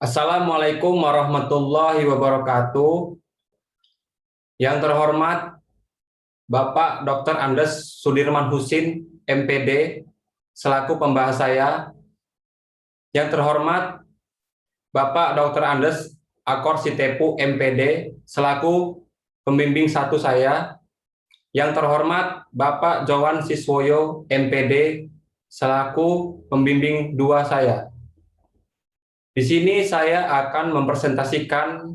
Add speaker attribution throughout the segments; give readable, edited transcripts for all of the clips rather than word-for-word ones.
Speaker 1: Assalamualaikum warahmatullahi wabarakatuh. Yang terhormat Bapak Dr. Andes Sudirman Husin, MPD, selaku pembahas saya. Yang terhormat Bapak Dr. Andes Akor Sitepu, MPD, selaku pembimbing satu saya. Yang terhormat Bapak Jowan Siswoyo, MPD, selaku pembimbing dua saya. Di sini saya akan mempresentasikan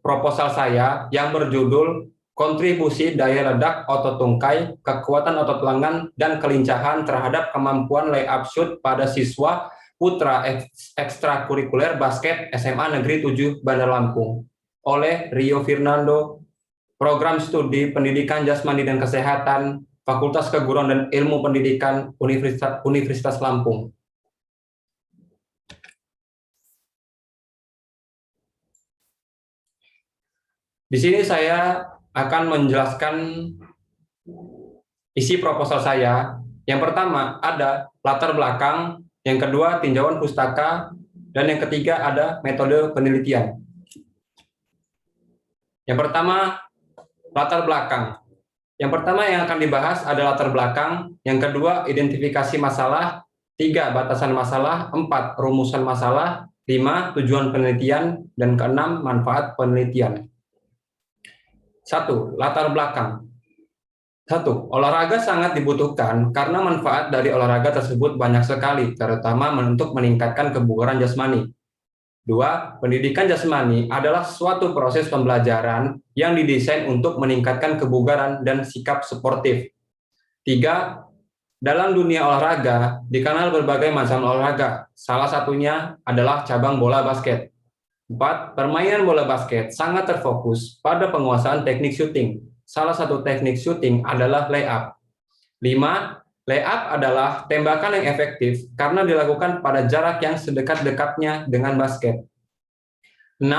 Speaker 1: proposal saya yang berjudul Kontribusi Daya Ledak Otot Tungkai, Kekuatan Otot Lengan, dan Kelincahan terhadap Kemampuan Layup Shoot pada Siswa Putra Ekstrakurikuler Basket SMA Negeri 7 Bandar Lampung oleh Rio Fernando, Program Studi Pendidikan Jasmani dan Kesehatan, Fakultas Keguruan dan Ilmu Pendidikan Universitas Lampung. Di sini saya akan menjelaskan isi proposal saya. Yang pertama ada latar belakang, yang kedua tinjauan pustaka, dan yang ketiga ada metode penelitian. Yang pertama latar belakang. Yang pertama yang akan dibahas ada latar belakang, yang kedua identifikasi masalah, 3 batasan masalah, 4 rumusan masalah, 5 tujuan penelitian, dan ke-6 manfaat penelitian. 1. Latar belakang. 1. Olahraga sangat dibutuhkan karena manfaat dari olahraga tersebut banyak sekali, terutama untuk meningkatkan kebugaran jasmani. 2. Pendidikan jasmani adalah suatu proses pembelajaran yang didesain untuk meningkatkan kebugaran dan sikap sportif. 3. Dalam dunia olahraga, dikenal berbagai macam olahraga. Salah satunya adalah cabang bola basket. 4. Permainan bola basket sangat terfokus pada penguasaan teknik syuting. Salah satu teknik syuting adalah layup. 5. Layup adalah tembakan yang efektif karena dilakukan pada jarak yang sedekat-dekatnya dengan basket. 6.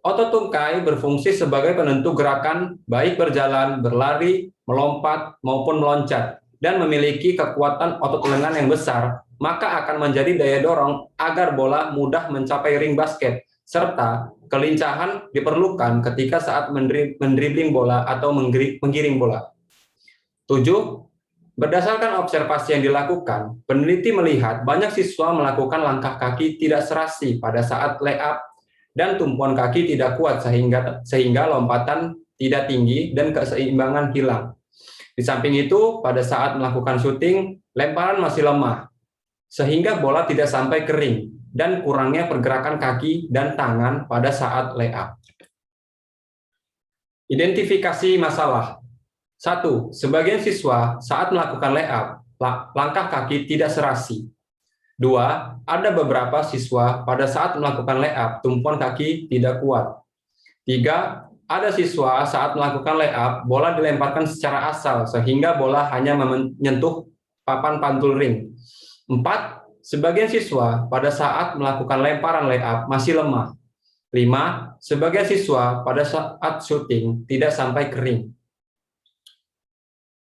Speaker 1: Otot tungkai berfungsi sebagai penentu gerakan, baik berjalan, berlari, melompat, maupun meloncat, dan memiliki kekuatan otot lengan yang besar, maka akan menjadi daya dorong agar bola mudah mencapai ring basket, serta kelincahan diperlukan ketika saat mendribling bola atau menggiring bola. 7. Berdasarkan observasi yang dilakukan, peneliti melihat banyak siswa melakukan langkah kaki tidak serasi pada saat layup dan tumpuan kaki tidak kuat sehingga lompatan tidak tinggi dan keseimbangan hilang. Di samping itu, pada saat melakukan syuting, lemparan masih lemah, sehingga bola tidak sampai kering, dan kurangnya pergerakan kaki dan tangan pada saat layup. Identifikasi masalah. 1. Sebagian siswa saat melakukan layup, langkah kaki tidak serasi. 2. Ada beberapa siswa pada saat melakukan layup, tumpuan kaki tidak kuat. 3. Ada siswa saat melakukan layup, bola dilemparkan secara asal sehingga bola hanya menyentuh papan pantul ring. 4. Sebagian siswa pada saat melakukan lemparan layup masih lemah. 5. Sebagian siswa pada saat syuting tidak sampai kering.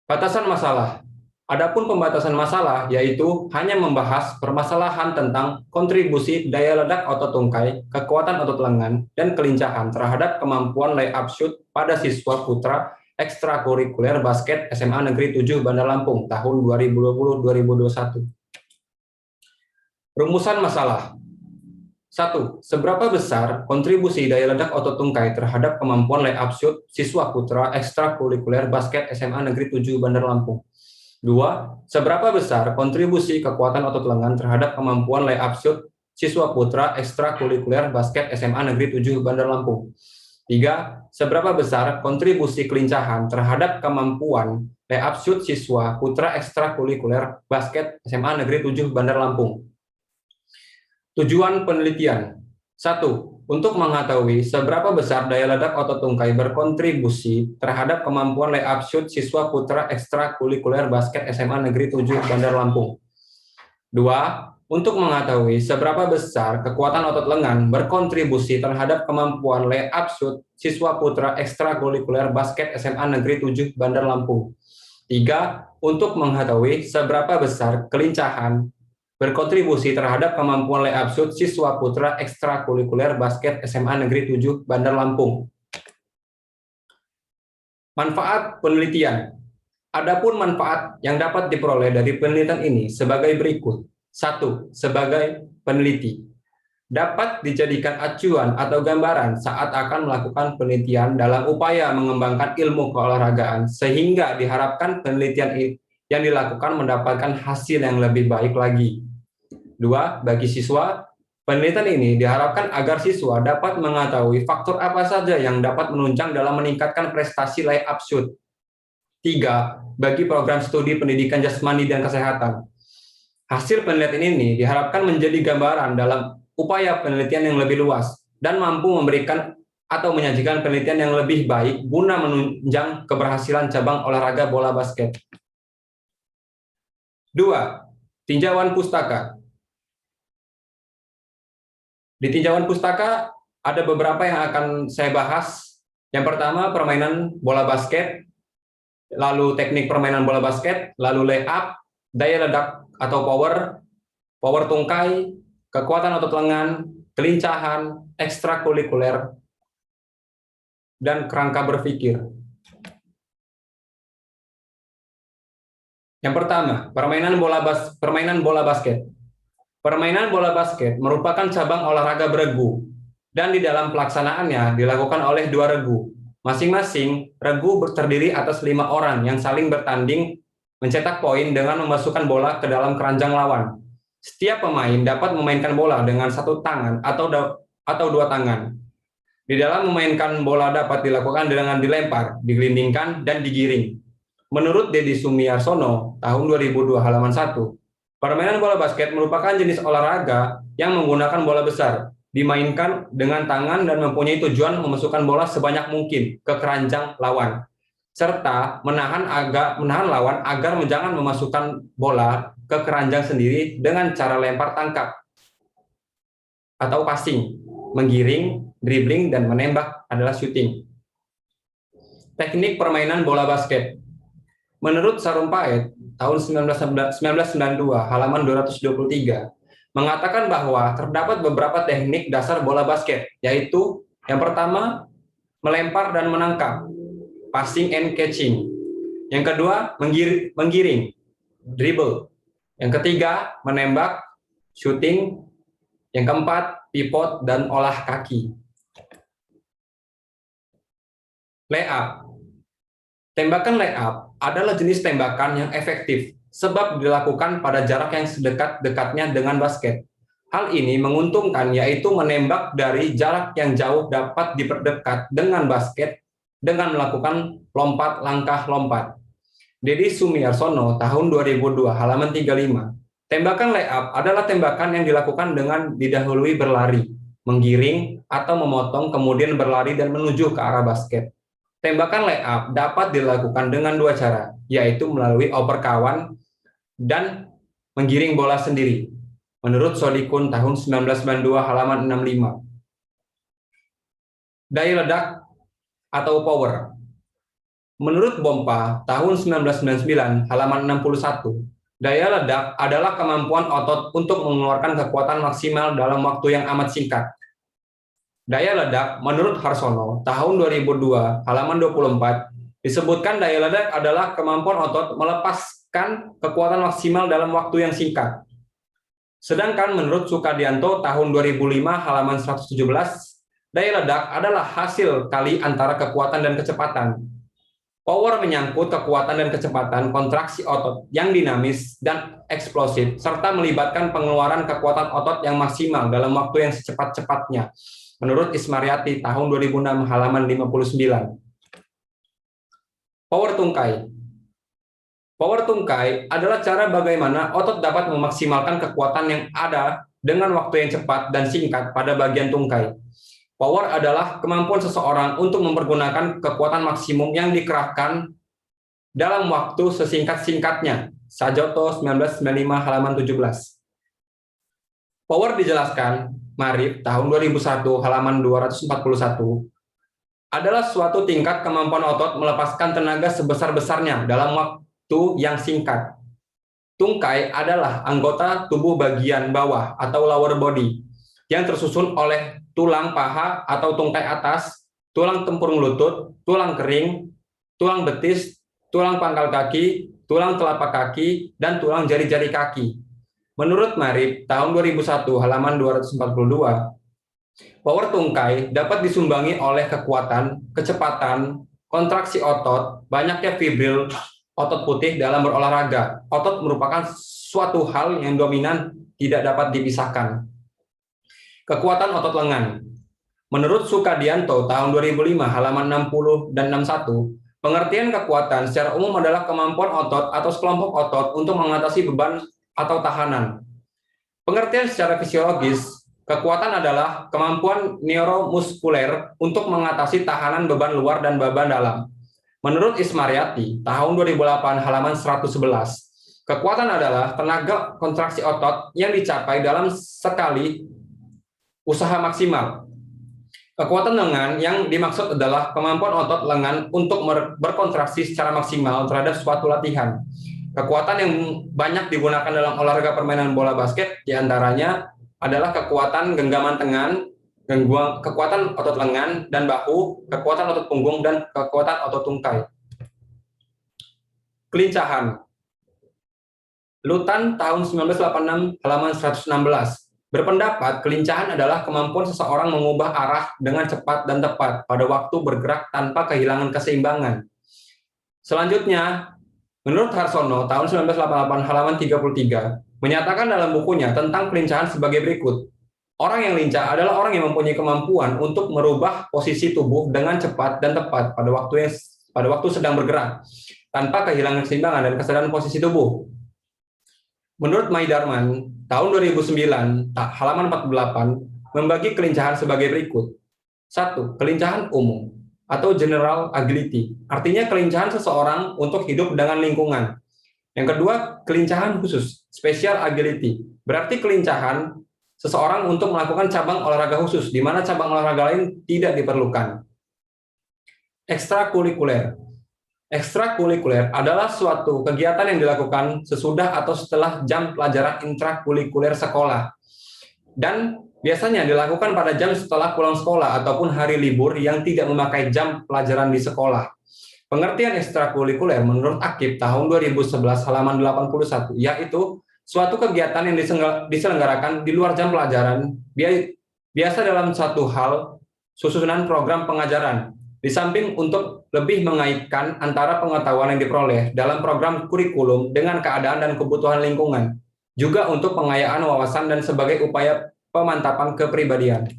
Speaker 1: Batasan masalah. Adapun pembatasan masalah yaitu hanya membahas permasalahan tentang kontribusi daya ledak otot tungkai, kekuatan otot lengan, dan kelincahan terhadap kemampuan layup shoot pada siswa putra ekstrakurikuler basket SMA Negeri 7 Bandar Lampung tahun 2020-2021. Rumusan masalah. 1. Seberapa besar kontribusi daya ledak otot tungkai terhadap kemampuan layup shoot siswa putra ekstrakurikuler basket SMA Negeri 7 Bandar Lampung? 2. Seberapa besar kontribusi kekuatan otot lengan terhadap kemampuan layup shoot siswa putra ekstrakurikuler basket SMA Negeri 7 Bandar Lampung? 3. Seberapa besar kontribusi kelincahan terhadap kemampuan layup shoot siswa putra ekstrakurikuler basket SMA Negeri 7 Bandar Lampung? Tujuan penelitian. 1. Untuk mengetahui seberapa besar daya ledak otot tungkai berkontribusi terhadap kemampuan layup shoot siswa putra ekstrakurikuler basket SMA Negeri 7 Bandar Lampung. 2. Untuk mengetahui seberapa besar kekuatan otot lengan berkontribusi terhadap kemampuan layup shoot siswa putra ekstrakurikuler basket SMA Negeri 7 Bandar Lampung. 3. Untuk mengetahui seberapa besar kelincahan berkontribusi terhadap kemampuan layup shoot siswa putra ekstrakurikuler basket SMA Negeri 7 Bandar Lampung. Manfaat penelitian. Adapun manfaat yang dapat diperoleh dari penelitian ini sebagai berikut. 1. Sebagai peneliti. Dapat dijadikan acuan atau gambaran saat akan melakukan penelitian dalam upaya mengembangkan ilmu keolahragaan, sehingga diharapkan penelitian yang dilakukan mendapatkan hasil yang lebih baik lagi. 2. Bagi siswa, penelitian ini diharapkan agar siswa dapat mengetahui faktor apa saja yang dapat menunjang dalam meningkatkan prestasi layup shoot. 3. Bagi program studi pendidikan jasmani dan kesehatan. Hasil penelitian ini diharapkan menjadi gambaran dalam upaya penelitian yang lebih luas dan mampu memberikan atau menyajikan penelitian yang lebih baik guna menunjang keberhasilan cabang olahraga bola basket. 2. Tinjauan pustaka. Di tinjauan pustaka ada beberapa yang akan saya bahas. Yang pertama, permainan bola basket, lalu teknik permainan bola basket, lalu layup, daya ledak atau power tungkai, kekuatan otot lengan, kelincahan, ekstrakurikuler, dan kerangka berpikir. Yang pertama, permainan bola basket. Permainan bola basket merupakan cabang olahraga beregu, dan di dalam pelaksanaannya dilakukan oleh 2 regu. Masing-masing regu terdiri atas 5 orang yang saling bertanding mencetak poin dengan memasukkan bola ke dalam keranjang lawan. Setiap pemain dapat memainkan bola dengan 1 tangan atau 2 tangan. Di dalam memainkan bola dapat dilakukan dengan dilempar, digelindingkan, dan digiring. Menurut Deddy Sumiarsono, tahun 2002 halaman 1, permainan bola basket merupakan jenis olahraga yang menggunakan bola besar, dimainkan dengan tangan dan mempunyai tujuan memasukkan bola sebanyak mungkin ke keranjang lawan, serta menahan lawan agar jangan memasukkan bola ke keranjang sendiri dengan cara lempar tangkap atau passing, menggiring, dribbling, dan menembak adalah shooting. Teknik permainan bola basket. Menurut Sarumpait, tahun 1992, halaman 223, mengatakan bahwa terdapat beberapa teknik dasar bola basket, yaitu yang pertama, melempar dan menangkap, passing and catching. Yang kedua, menggiring, dribble. Yang ketiga, menembak, shooting. Yang keempat, pivot dan olah kaki. Layup. Tembakan layup adalah jenis tembakan yang efektif sebab dilakukan pada jarak yang sedekat-dekatnya dengan basket. Hal ini menguntungkan, yaitu menembak dari jarak yang jauh dapat diperdekat dengan basket dengan melakukan langkah lompat. Deddy Sumiarsono, tahun 2002, halaman 35. Tembakan layup adalah tembakan yang dilakukan dengan didahului berlari, menggiring, atau memotong kemudian berlari dan menuju ke arah basket. Tembakan layup dapat dilakukan dengan 2 cara, yaitu melalui oper kawan dan menggiring bola sendiri. Menurut Sodikun, tahun 1992, halaman 65. Daya ledak atau power. Menurut Bompa, tahun 1999, halaman 61, daya ledak adalah kemampuan otot untuk mengeluarkan kekuatan maksimal dalam waktu yang amat singkat. Daya ledak, menurut Harsono, tahun 2002, halaman 24, disebutkan daya ledak adalah kemampuan otot melepaskan kekuatan maksimal dalam waktu yang singkat. Sedangkan menurut Sukadianto, tahun 2005, halaman 117, daya ledak adalah hasil kali antara kekuatan dan kecepatan. Power menyangkut kekuatan dan kecepatan kontraksi otot yang dinamis dan eksplosif, serta melibatkan pengeluaran kekuatan otot yang maksimal dalam waktu yang secepat-cepatnya. Menurut Ismariati, tahun 2006, halaman 59. Power tungkai. Power tungkai adalah cara bagaimana otot dapat memaksimalkan kekuatan yang ada dengan waktu yang cepat dan singkat pada bagian tungkai. Power adalah kemampuan seseorang untuk mempergunakan kekuatan maksimum yang dikerahkan dalam waktu sesingkat-singkatnya. Sajoto, 1995, halaman 17. Power dijelaskan, Marif, tahun 2001, halaman 241, adalah suatu tingkat kemampuan otot melepaskan tenaga sebesar-besarnya dalam waktu yang singkat. Tungkai adalah anggota tubuh bagian bawah atau lower body yang tersusun oleh tulang paha atau tungkai atas, tulang tempurung lutut, tulang kering, tulang betis, tulang pangkal kaki, tulang telapak kaki, dan tulang jari-jari kaki. Menurut Marip, tahun 2001, halaman 242, power tungkai dapat disumbangi oleh kekuatan, kecepatan, kontraksi otot, banyaknya fibril otot putih dalam berolahraga. Otot merupakan suatu hal yang dominan tidak dapat dipisahkan. Kekuatan otot lengan. Menurut Sukadianto tahun 2005 halaman 60 dan 61, pengertian kekuatan secara umum adalah kemampuan otot atau sekelompok otot untuk mengatasi beban atau tahanan. Pengertian secara fisiologis, kekuatan adalah kemampuan neuromuskuler untuk mengatasi tahanan beban luar dan beban dalam. Menurut Ismaryati, tahun 2008 halaman 111, kekuatan adalah tenaga kontraksi otot yang dicapai dalam sekali usaha maksimal. Kekuatan lengan yang dimaksud adalah kemampuan otot lengan untuk berkontraksi secara maksimal terhadap suatu latihan. Kekuatan yang banyak digunakan dalam olahraga permainan bola basket diantaranya adalah kekuatan genggaman tangan, kekuatan otot lengan dan bahu, kekuatan otot punggung, dan kekuatan otot tungkai. Kelincahan. Lutan tahun 1986 halaman 116 berpendapat kelincahan adalah kemampuan seseorang mengubah arah dengan cepat dan tepat pada waktu bergerak tanpa kehilangan keseimbangan. Selanjutnya, menurut Harsono tahun 1988 halaman 33 menyatakan dalam bukunya tentang kelincahan sebagai berikut. Orang yang lincah adalah orang yang mempunyai kemampuan untuk merubah posisi tubuh dengan cepat dan tepat pada waktu sedang bergerak, tanpa kehilangan keseimbangan dan kesadaran posisi tubuh. Menurut Maidarman, tahun 2009, halaman 48, membagi kelincahan sebagai berikut. 1. Kelincahan umum atau general agility, artinya kelincahan seseorang untuk hidup dengan lingkungan. Yang kedua, kelincahan khusus, special agility, berarti kelincahan seseorang untuk melakukan cabang olahraga khusus, di mana cabang olahraga lain tidak diperlukan. Ekstrakurikuler. Ekstrakurikuler adalah suatu kegiatan yang dilakukan sesudah atau setelah jam pelajaran intrakurikuler sekolah, dan biasanya dilakukan pada jam setelah pulang sekolah ataupun hari libur yang tidak memakai jam pelajaran di sekolah. Pengertian ekstrakurikuler menurut Akib tahun 2011 halaman 81, yaitu suatu kegiatan yang diselenggarakan di luar jam pelajaran, biasa dalam satu hal susunan program pengajaran, di samping untuk lebih mengaitkan antara pengetahuan yang diperoleh dalam program kurikulum dengan keadaan dan kebutuhan lingkungan, juga untuk pengayaan wawasan dan sebagai upaya pemantapan kepribadian.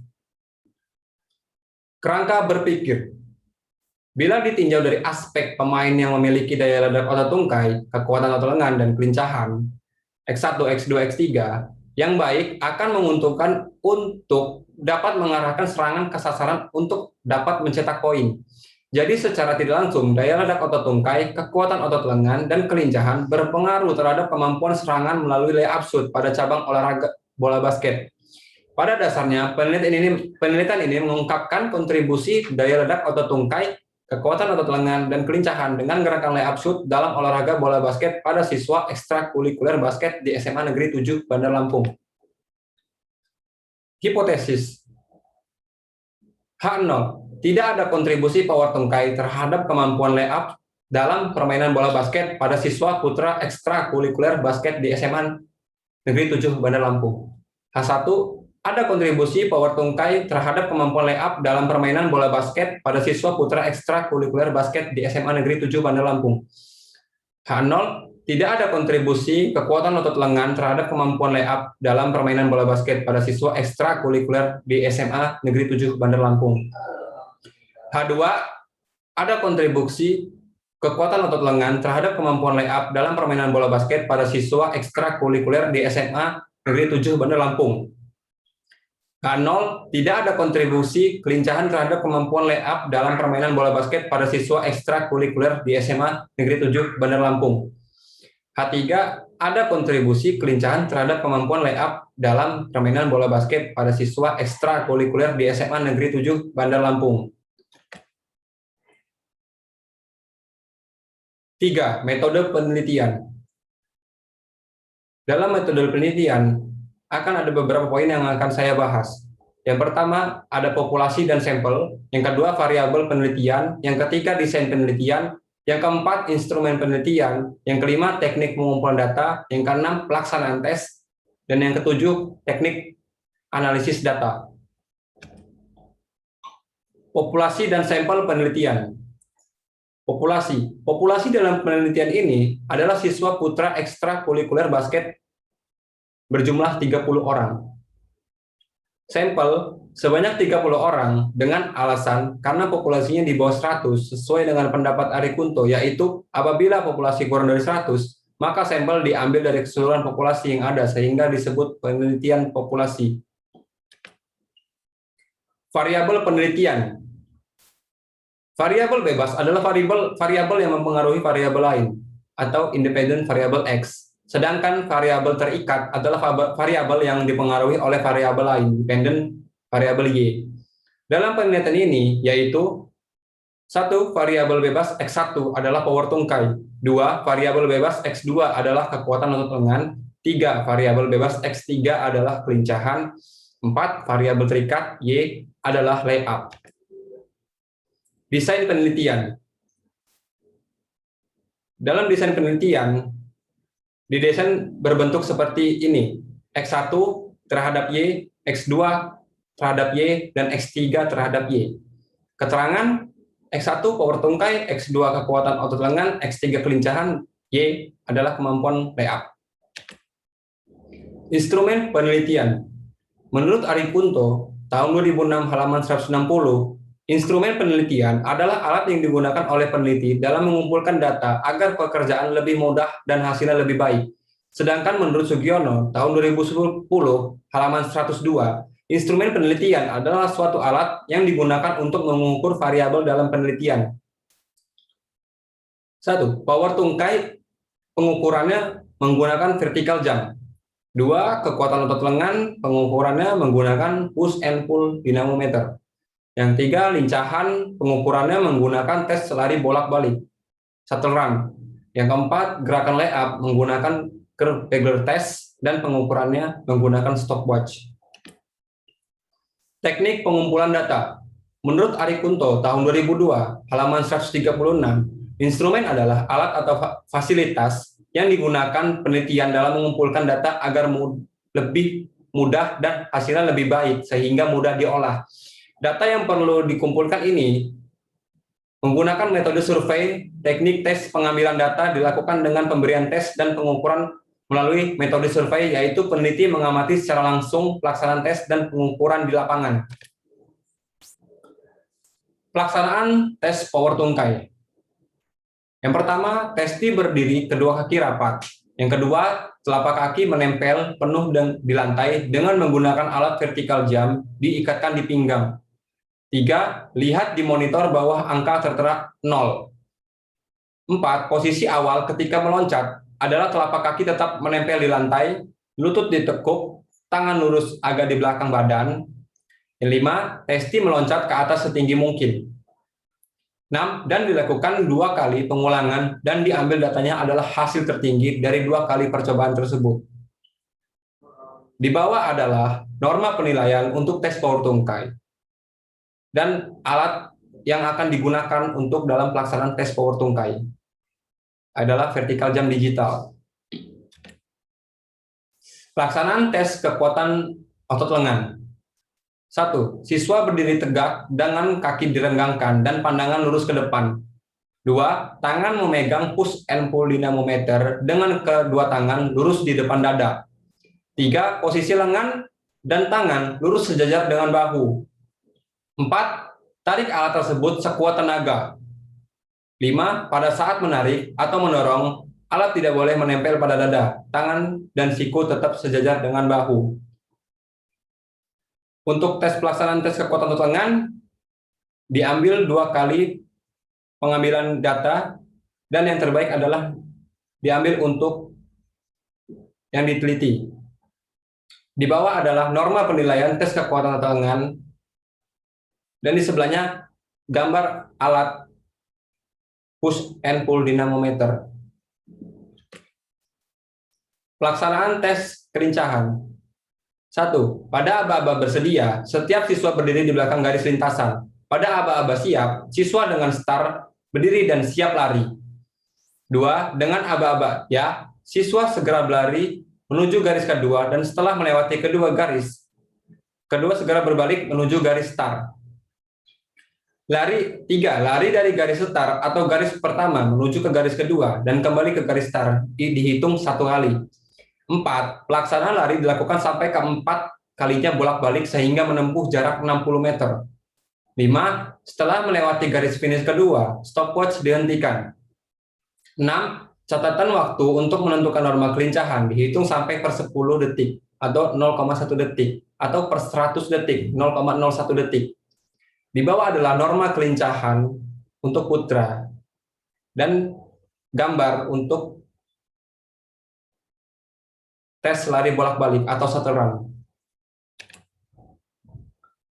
Speaker 1: Kerangka berpikir. Bila ditinjau dari aspek pemain yang memiliki daya ledak otot tungkai, kekuatan otot lengan, dan kelincahan, X1, X2, X3, yang baik akan menguntungkan untuk dapat mengarahkan serangan ke sasaran untuk dapat mencetak poin. Jadi secara tidak langsung, daya ledak otot tungkai, kekuatan otot lengan, dan kelincahan berpengaruh terhadap kemampuan serangan melalui layup shoot pada cabang olahraga bola basket. Pada dasarnya, penelitian ini mengungkapkan kontribusi daya ledak otot tungkai, kekuatan otot lengan, dan kelincahan dengan gerakan layup shoot dalam olahraga bola basket pada siswa ekstrakurikuler basket di SMA Negeri 7 Bandar Lampung. Hipotesis. H0. Tidak ada kontribusi power tungkai terhadap kemampuan layup dalam permainan bola basket pada siswa putra ekstrakurikuler basket di SMA Negeri 7 Bandar Lampung. H1. Ada kontribusi power tungkai terhadap kemampuan layup dalam permainan bola basket pada siswa putra ekstrakurikuler basket di SMA Negeri 7 Bandar Lampung. H0. Tidak ada kontribusi kekuatan otot lengan terhadap kemampuan layup dalam permainan bola basket pada siswa ekstrakurikuler di SMA Negeri 7 Bandar Lampung. H2. Ada kontribusi kekuatan otot lengan terhadap kemampuan layup dalam permainan bola basket pada siswa ekstrakurikuler di SMA Negeri 7 Bandar Lampung. K0, tidak ada kontribusi kelincahan terhadap kemampuan layup dalam permainan bola basket pada siswa ekstrakurikuler di SMA Negeri 7 Bandar Lampung. H3, ada kontribusi kelincahan terhadap kemampuan layup dalam permainan bola basket pada siswa ekstrakurikuler di SMA Negeri 7 Bandar Lampung. 3. Metode penelitian. Dalam metode penelitian, akan ada beberapa poin yang akan saya bahas. Yang pertama, ada populasi dan sampel. Yang kedua, variabel penelitian. Yang ketiga, desain penelitian. Yang keempat, instrumen penelitian. Yang kelima, teknik pengumpulan data. Yang keenam, pelaksanaan tes. Dan yang ketujuh, teknik analisis data. Populasi dan sampel penelitian. Populasi dalam penelitian ini adalah siswa putra ekstrakurikuler basket berjumlah 30 orang. Sampel sebanyak 30 orang dengan alasan karena populasinya di bawah 100 sesuai dengan pendapat Ari Kunto, yaitu apabila populasi kurang dari 100, maka sampel diambil dari keseluruhan populasi yang ada sehingga disebut penelitian populasi. Variabel penelitian. Variabel bebas adalah variabel yang mempengaruhi variabel lain atau independent variable X. Sedangkan variabel terikat adalah variabel yang dipengaruhi oleh variabel lain, dependent variabel Y. Dalam penelitian ini yaitu 1. Variabel bebas X1 adalah power tungkai. 2. Variabel bebas X2 adalah kekuatan otot lengan. 3. Variabel bebas X3 adalah kelincahan. 4. Variabel terikat Y adalah layup. Desain penelitian. Dalam desain penelitian, didesain berbentuk seperti ini. X1 terhadap Y, X2 terhadap Y, dan X3 terhadap Y. Keterangan X1 power tungkai, X2 kekuatan otot lengan, X3 kelincahan, Y adalah kemampuan layup. Instrumen penelitian. Menurut Ari Kunto, tahun 2006 halaman 160, instrumen penelitian adalah alat yang digunakan oleh peneliti dalam mengumpulkan data agar pekerjaan lebih mudah dan hasilnya lebih baik. Sedangkan menurut Sugiono, tahun 2010, halaman 102, instrumen penelitian adalah suatu alat yang digunakan untuk mengukur variabel dalam penelitian. 1. Power tungkai, pengukurannya menggunakan vertical jump. 2. Kekuatan otot lengan, pengukurannya menggunakan push and pull dinamometer. Yang 3, lincahan, pengukurannya menggunakan tes lari bolak-balik, shuttle run. Yang keempat, gerakan layup menggunakan curve Pegler test dan pengukurannya menggunakan stopwatch. Teknik pengumpulan data. Menurut Ari Kunto tahun 2002, halaman 136, instrumen adalah alat atau fasilitas yang digunakan penelitian dalam mengumpulkan data agar lebih mudah dan hasilnya lebih baik sehingga mudah diolah. Data yang perlu dikumpulkan ini menggunakan metode survei. Teknik tes pengambilan data dilakukan dengan pemberian tes dan pengukuran melalui metode survei, yaitu peneliti mengamati secara langsung pelaksanaan tes dan pengukuran di lapangan. Pelaksanaan tes power tungkai. Yang pertama, testi berdiri kedua kaki rapat. Yang kedua, telapak kaki menempel penuh di lantai dengan menggunakan alat vertical jump diikatkan di pinggang. 3. Lihat di monitor bawah angka tertera 0. 4. Posisi awal ketika meloncat adalah telapak kaki tetap menempel di lantai, lutut ditekuk, tangan lurus agak di belakang badan. Yang 5. Testi meloncat ke atas setinggi mungkin. 6. Dan dilakukan 2 kali pengulangan dan diambil datanya adalah hasil tertinggi dari 2 kali percobaan tersebut. Di bawah adalah norma penilaian untuk tes power tungkai dan alat yang akan digunakan untuk dalam pelaksanaan tes power tungkai adalah vertical jump digital. Pelaksanaan tes kekuatan otot lengan. 1. Siswa berdiri tegak dengan kaki direnggangkan dan pandangan lurus ke depan. 2. Tangan memegang push and pull dinamometer dengan kedua tangan lurus di depan dada. 3. Posisi lengan dan tangan lurus sejajar dengan bahu. 4. Tarik alat tersebut sekuat tenaga. 5. Pada saat menarik atau mendorong, alat tidak boleh menempel pada dada, tangan, dan siku tetap sejajar dengan bahu. Untuk tes pelaksanaan tes kekuatan otot lengan, diambil 2 kali pengambilan data, dan yang terbaik adalah diambil untuk yang diteliti. Di bawah adalah norma penilaian tes kekuatan otot lengan, dan di sebelahnya gambar alat push and pull dinamometer. Pelaksanaan tes kelincahan. 1. Pada aba-aba bersedia, setiap siswa berdiri di belakang garis lintasan. Pada aba-aba siap, siswa dengan start berdiri dan siap lari. 2. Dengan aba-aba ya, siswa segera berlari menuju garis kedua dan setelah melewati kedua garis, kedua segera berbalik menuju garis start. Lari 3. Lari dari garis start atau garis pertama menuju ke garis kedua dan kembali ke garis start dihitung 1 kali. 4. Pelaksanaan lari dilakukan sampai keempat kalinya bolak-balik sehingga menempuh jarak 60 meter. 5. Setelah melewati garis finish kedua, stopwatch dihentikan. 6. Catatan waktu untuk menentukan norma kelincahan dihitung sampai per 10 detik atau 0,1 detik atau per 100 detik 0,01 detik. Di bawah adalah norma kelincahan untuk putra dan gambar untuk tes lari bolak-balik atau shuttle run.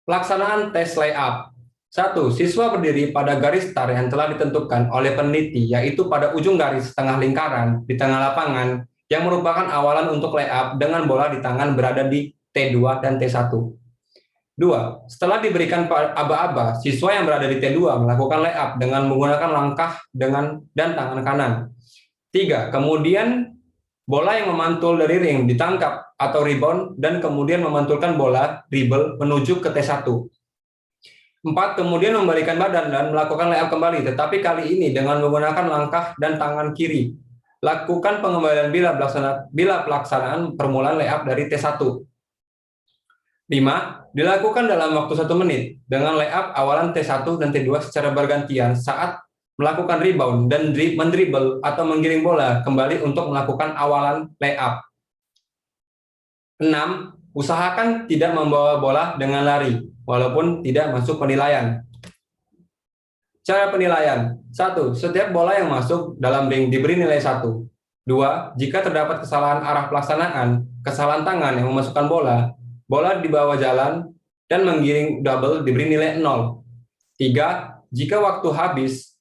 Speaker 1: Pelaksanaan tes layup. 1. Siswa berdiri pada garis start yang telah ditentukan oleh peneliti, yaitu pada ujung garis tengah lingkaran di tengah lapangan yang merupakan awalan untuk layup dengan bola di tangan berada di T2 dan T1. 2. Setelah diberikan aba-aba, siswa yang berada di T2 melakukan layup dengan menggunakan langkah dan tangan kanan. 3. Kemudian bola yang memantul dari ring ditangkap atau rebound dan kemudian memantulkan bola dribble menuju ke T1. 4. Kemudian membalikan badan dan melakukan layup kembali, tetapi kali ini dengan menggunakan langkah dan tangan kiri. Lakukan pengembalian bila pelaksanaan permulaan layup dari T1. 5. Dilakukan dalam waktu 1 menit dengan layup awalan T1 dan T2 secara bergantian saat melakukan rebound dan mendribble atau menggiring bola kembali untuk melakukan awalan layup. 6. Usahakan tidak membawa bola dengan lari, walaupun tidak masuk penilaian. Cara penilaian. 1. Setiap bola yang masuk dalam ring diberi nilai 1. 2. Jika terdapat kesalahan arah pelaksanaan, kesalahan tangan yang memasukkan bola, bola dibawa jalan, dan menggiring double diberi nilai 0. 3. Jika waktu habis,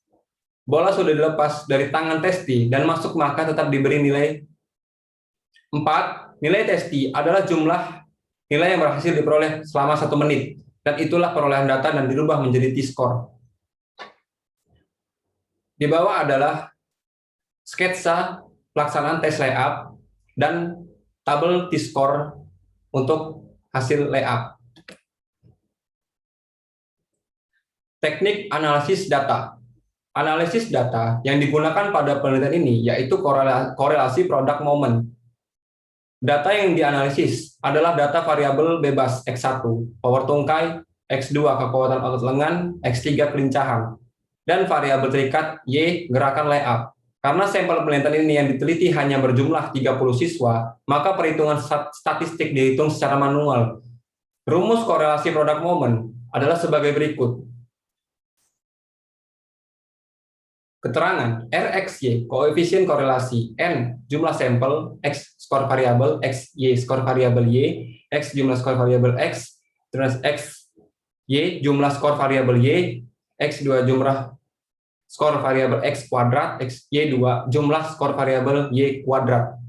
Speaker 1: bola sudah dilepas dari tangan testi dan masuk maka tetap diberi nilai 4. Nilai testi adalah jumlah nilai yang berhasil diperoleh selama 1 menit, dan itulah perolehan data dan dirubah menjadi T-score. Di bawah adalah sketsa pelaksanaan tes layup dan tabel T-score untuk hasil layup. Teknik analisis data. Analisis data yang digunakan pada penelitian ini yaitu korelasi product moment. Data yang dianalisis adalah data variabel bebas X1, power tungkai, X2 kekuatan otot lengan, X3 kelincahan, dan variabel terikat Y gerakan layup. Karena sampel penelitian ini yang diteliti hanya berjumlah 30 siswa, maka perhitungan statistik dihitung secara manual. Rumus korelasi product moment adalah sebagai berikut. Keterangan RxY, koefisien korelasi, N, jumlah sampel, X, skor variabel, X, Y, skor variabel Y, X, jumlah skor variabel X, terus X, Y, jumlah skor variabel Y, X2, jumlah skor variabel X kuadrat, X, Y2, jumlah skor variabel Y kuadrat.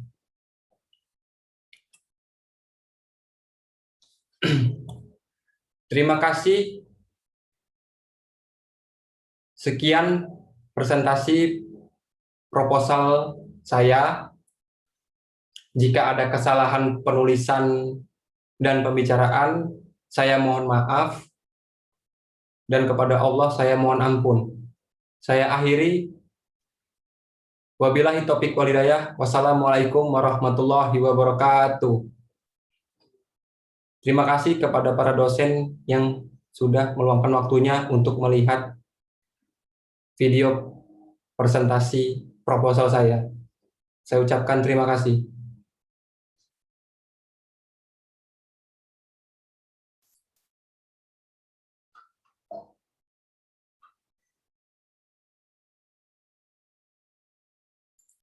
Speaker 1: Terima kasih. Sekian presentasi proposal saya. Jika ada kesalahan penulisan dan pembicaraan, saya mohon maaf, dan kepada Allah saya mohon ampun. Saya akhiri. Wabillahi taufiq wal hidayah. Wassalamualaikum warahmatullahi wabarakatuh. Terima kasih kepada para dosen yang sudah meluangkan waktunya untuk melihat video presentasi proposal saya. Saya ucapkan terima kasih.